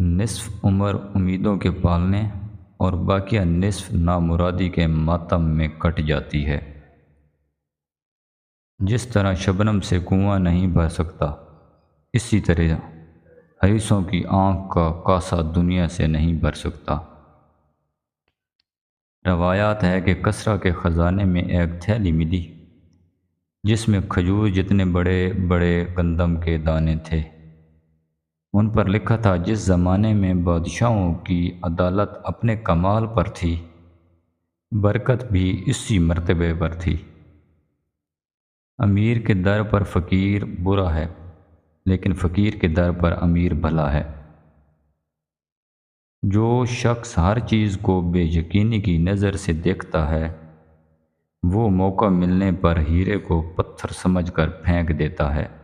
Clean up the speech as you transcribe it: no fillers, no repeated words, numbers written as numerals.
نصف عمر امیدوں کے پالنے اور باقیہ نصف نامرادی کے ماتم میں کٹ جاتی ہے۔ جس طرح شبنم سے کنواں نہیں بھر سکتا، اسی طرح حریصوں کی آنکھ کا کاسہ دنیا سے نہیں بھر سکتا۔ روایات ہے کہ کسریٰ کے خزانے میں ایک تھیلی ملی جس میں کھجور جتنے بڑے بڑے گندم کے دانے تھے۔ ان پر لکھا تھا، جس زمانے میں بادشاہوں کی عدالت اپنے کمال پر تھی، برکت بھی اسی مرتبے پر تھی۔ امیر کے در پر فقیر برا ہے، لیکن فقیر کے در پر امیر بھلا ہے۔ جو شخص ہر چیز کو بے یقینی کی نظر سے دیکھتا ہے، وہ موقع ملنے پر ہیرے کو پتھر سمجھ کر پھینک دیتا ہے۔